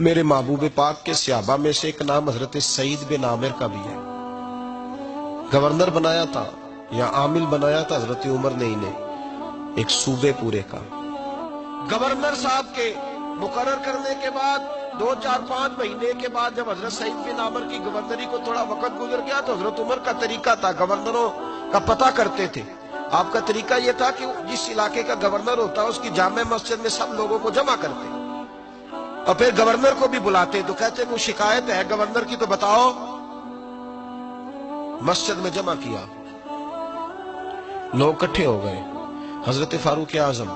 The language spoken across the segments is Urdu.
میرے محبوب پاک کے صحابہ میں سے ایک نام حضرت سعید بن عامر کا بھی ہے. گورنر بنایا تھا یا عامل بنایا تھا حضرت عمر نے انہیں ایک صوبے پورے کا. گورنر صاحب کے مقرر کرنے کے بعد 2-4-5 مہینے کے بعد جب حضرت سعید بن عامر کی گورنری کو تھوڑا وقت گزر گیا تو حضرت عمر کا طریقہ تھا، گورنروں کا پتہ کرتے تھے. آپ کا طریقہ یہ تھا کہ جس علاقے کا گورنر ہوتا اس کی جامع مسجد میں سب لوگوں کو جمع کرتے اور پھر گورنر کو بھی بلاتے تو کہتے کوئی شکایت ہے گورنر کی تو بتاؤ. مسجد میں جمع کیا، لوگ اکٹھے ہو گئے. حضرت فاروق اعظم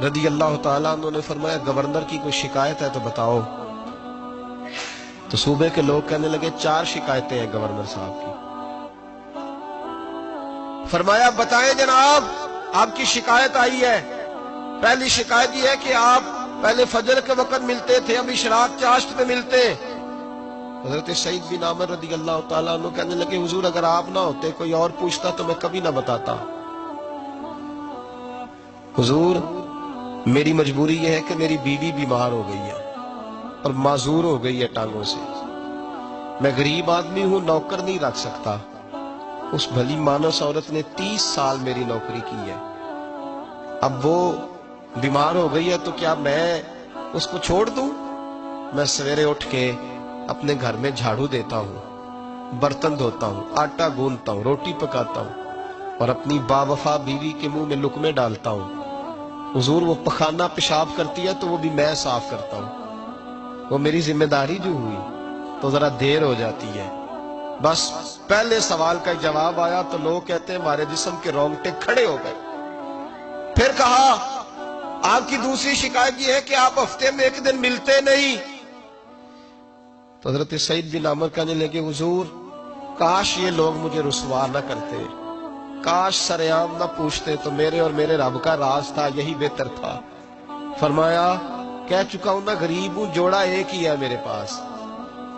رضی اللہ تعالیٰ عنہ نے فرمایا گورنر کی کوئی شکایت ہے تو بتاؤ. تو صوبے کے لوگ کہنے لگے 4 شکایتیں ہیں گورنر صاحب کی. فرمایا بتائیں جناب، آپ کی شکایت آئی ہے. پہلی شکایت یہ ہے کہ آپ پہلے فجر کے وقت ملتے تھے، اب اشراق چاشت میں ملتے. حضرت سعید بن عامر رضی اللہ تعالیٰ عنہ کہنے لگے حضور اگر آپ نہ ہوتے کوئی اور پوچھتا تو میں کبھی نہ بتاتا. حضور میری مجبوری یہ ہے کہ میری بیوی بیمار ہو گئی ہے اور معذور ہو گئی ہے ٹانگوں سے. میں غریب آدمی ہوں، نوکر نہیں رکھ سکتا. اس بھلی مانس عورت نے 30 سال میری نوکری کی ہے، اب وہ بیمار ہو گئی ہے تو کیا میں اس کو چھوڑ دوں؟ میں سویرے اٹھ کے اپنے گھر میں جھاڑو دیتا ہوں، برتن دھوتا ہوں، آٹا گوندتا ہوں، روٹی پکاتا ہوں اور اپنی باوفا بیوی کے منہ میں لقمے ڈالتا ہوں. حضور وہ پخانہ پیشاب کرتی ہے تو وہ بھی میں صاف کرتا ہوں. وہ میری ذمہ داری جو ہوئی تو ذرا دیر ہو جاتی ہے. بس پہلے سوال کا جواب آیا تو لوگ کہتے ہیں ہمارے جسم کے رونگٹے کھڑے ہو گئے. پھر کہا آپ کی دوسری شکایت یہ ہے کہ آپ ہفتے میں 1 دن ملتے نہیں. تو حضرت سعید بن عامر کہنے لگے حضور کاش یہ لوگ مجھے رسوا نہ کرتے، کاش سریعام نہ پوچھتے تو میرے اور میرے رب کا راز تھا، یہی بہتر تھا. فرمایا کہہ چکا ہوں نا غریب ہوں، جوڑا ایک ہی ہے میرے پاس.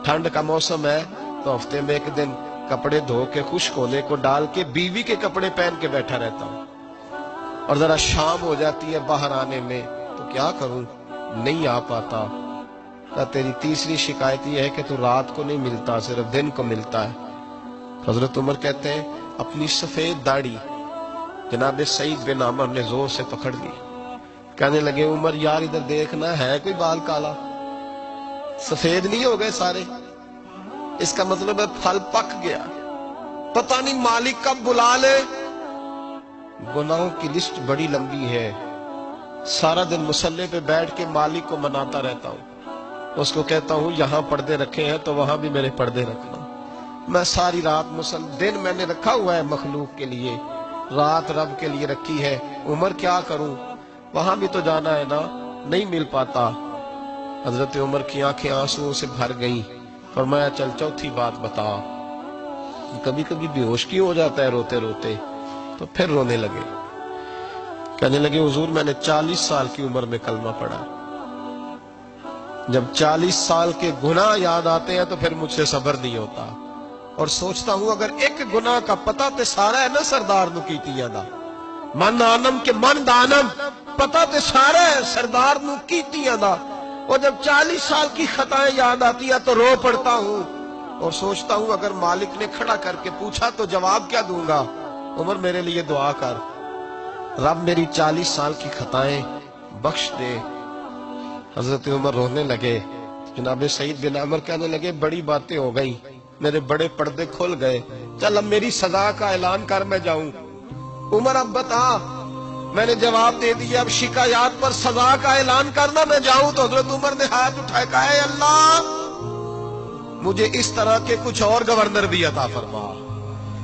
ٹھنڈ کا موسم ہے تو ہفتے میں 1 دن کپڑے دھو کے خشک ہونے کو ڈال کے بیوی کے کپڑے پہن کے بیٹھا رہتا ہوں اور ذرا شام ہو جاتی ہے باہر آنے میں تو کیا کروں، نہیں آ پاتا. تیری تیسری شکایت یہ ہے کہ تو رات کو نہیں ملتا، صرف دن کو ملتا ہے. حضرت عمر کہتے ہیں اپنی سفید داڑھی جناب سعید بن عامر نے زور سے پکڑ لی. کہنے لگے عمر یار ادھر دیکھنا ہے کوئی بال کالا، سفید نہیں ہو گئے سارے؟ اس کا مطلب ہے پھل پک گیا، پتہ نہیں مالک کب بلا لے. گناہوں کی لسٹ بڑی لمبی ہے، سارا دن مصلے پہ بیٹھ کے مالک کو مناتا رہتا ہوں. اس کو کہتا ہوں یہاں پردے رکھے ہیں تو وہاں بھی میرے پردے رکھنا. میں ساری رات دن میں نے رکھا ہوا ہے مخلوق کے لیے، رات رب کے لیے رکھی ہے. عمر کیا کروں، وہاں بھی تو جانا ہے نا، نہیں مل پاتا. حضرت عمر کی آنکھیں آنسوؤں سے بھر گئیں. فرمایا چل چوتھی بات بتا. کبھی کبھی بے ہوش کیوں ہو جاتا ہے روتے روتے؟ تو پھر رونے لگے. کہنے لگے حضور میں نے 40 سال کی عمر میں کلمہ پڑھا. جب 40 سال کے گناہ یاد آتے ہیں تو پھر مجھ سے صبر نہیں ہوتا اور سوچتا ہوں اگر ایک گناہ کا پتہ تے سارا ہے نا سردار نو کیتیاں دا، من آنم کے من دانم، پتہ تے سارا ہے سردار نو کیتیاں دا. اور جب 40 سال کی خطائیں یاد آتی ہیں تو رو پڑتا ہوں اور سوچتا ہوں اگر مالک نے کھڑا کر کے پوچھا تو جواب کیا دوں گا. عمر میرے لیے دعا کر، رب میری 40 سال کی خطائیں بخش دے. حضرت عمر رونے لگے. جناب سعید بن عامر کہنے لگے بڑی باتیں ہو گئی، میرے بڑے پردے کھل گئے، چل اب میری سزا کا اعلان کر میں جاؤں. عمر اب بتا. میں نے جواب دے دیا اب شکایات پر سزا کا اعلان کرنا میں جاؤں. تو حضرت عمر نے ہاتھ اٹھائے کہا اے اللہ مجھے اس طرح کے کچھ اور گورنر بھی عطا فرما.